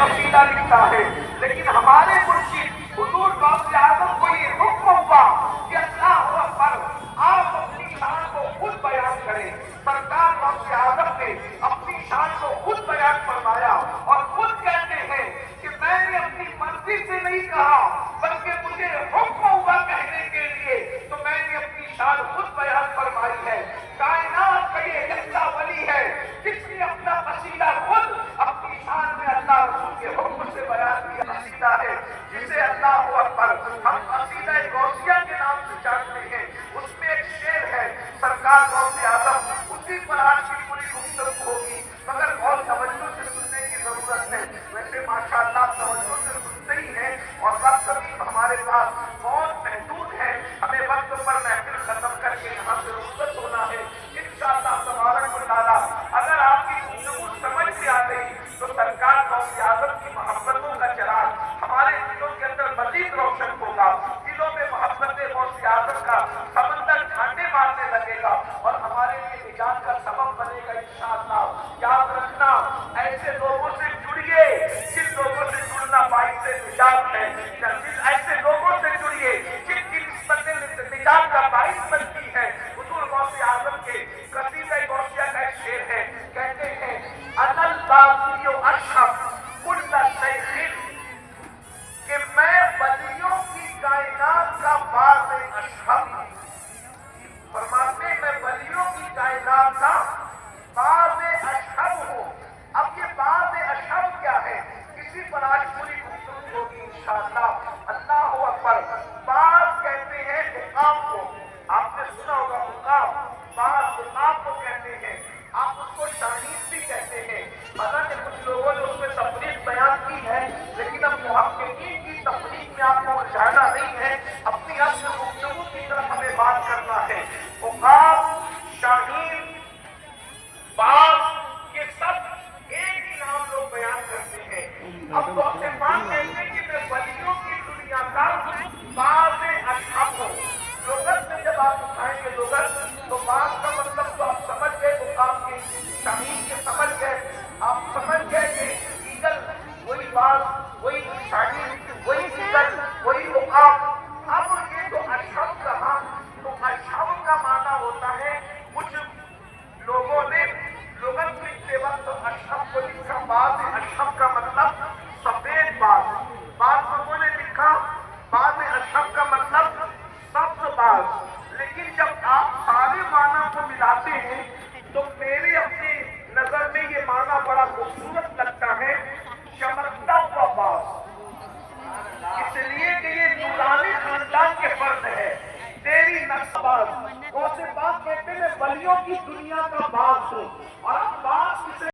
قصیدہ لکھتا ہے، لیکن ہمارے مرشد حضور غوث اعظم کو یہ حکم ہوا کہ اللہ اکبر، آپ اپنی شان کو خود بیان کریں۔ سرکار غوث اعظم نے اپنی شان کو خود بیان فرمایا اور خود کہتے ہیں کہ میں نے اپنی مرضی سے نہیں کہا بلکہ مجھے حکم ہوا کہنے کے لیے، تو میں نے اپنی شان خود بیان فرمائی ہے۔ کائنات کا یہ ایسا ولی ہے جس نے اپنا قصیدہ خود اپنی شان میں اللہ رسول کے حکم سے بیان کیا۔ قصیدہ ہے جسے اللہ اکبر ہم قصیدہ غوثیہ کے نام سے جانتے ہیں، اس میں ایک شعر ہے سرکار غوث اعظم، اسی پر آج کی پوری گفتگو ہوگی، مگر بہت توجہ سے سننے کی ضرورت ہے۔ ویسے ماشاءاللہ توجہ سے سنتے ہی ہیں اور وقت بھی ہمارے پاس بہت محدود ہے، ہمیں وقت پر محفل ختم کر کے یہاں سے رخصت ہونا ہے انشاءاللہ تبارک و تعالیٰ۔ اگر آپ کی گفتگو سمجھ سے آ گئی تو سرکار غوث اعظم کی محبتوں کا چراغ ہمارے دلوں کے اندر مزید روشن ہوگا، دلوں میں محبت غوث اعظم کا سمندر جھانڈے مارنے لگے گا اور ہمارے لیے نجات کا سبب بنے گا انشاءاللہ۔ یاد رکھنا، ایسے لوگوں سے جڑیے جن لوگوں سے جڑنا باعث سے نجات ہے، ایسے لوگوں سے جڑیے جن کی نسبتیں نجات کا باعث بنتی ہے۔ حضور غوث اعظم کے قصیدہ غوثیہ کا ایک شعر ہے، کہتے ہیں انا الباقی اشرف کل شیخ، کہ میں ولیوں کی کائنات کا باغ اشرف، فرماتے ہیں میں ولیوں کی کائنات کا باغ اشرف ہوں۔ اب یہ باغ اشرف کیا ہے، اسی پر آج پوری گفتگو ہوگی انشاءاللہ۔ اللہ اکبر۔ باغ کہتے ہیں عقاب کو، آپ نے سنا ہوگا عقاب، باغ عقاب کو کہتے ہیں، آپ اس کو شاہین بھی کہتے ہیں۔ حالانکہ کچھ لوگوں نے اس میں تفریق بیان کی ہے، لیکن اب محققین کی تفریق میں آپ کو الجھانا نہیں ہے، اپنی اصل گفتگو کی طرف ہمیں بات کرنا ہے۔ عقاب، شاہین، باغ، یہ سب ایک ہی نام لوگ بیان کرتے ہیں۔ اب غوث پاک کہتے ہیں کہ میں ولیوں کی دنیا کا باغ اشرف ہوں۔ لغت میں جب آپ اٹھائیں گے لغت تو باغ کا مطلب تو آپ سمجھ گئے، عقاب کے، شاہین کے سمجھ گئے، آپ سمجھ گئے کہ ایگل وہی باغ، وہی شاہین، وہی ایگل، وہی عقاب۔ اب یہ جو اشرف کہا تو اشرف کا معنی ہوتا ہے، کچھ لوگوں نے لغت لکھتے وقت اشرف کو لکھا، بعض اشرف کا مطلب سفید باغ، بعض لوگوں نے لکھا بعض اشرف کا مطلب سبز باغ۔ لیکن جب آپ سارے معنی کو ملاتے ہیں تو میرے اپنی نظر میں یہ معنی بڑا خوبصورت لگتا ہے، چمکتا ہوا باغ، اس لیے کہ یہ نورانی خاندان کے فرد ہے، تیری نقش باغ۔ غوث پاک کہتے ہیں میں ولیوں کی دنیا کا باغ ہوں، اور اب باغ کسے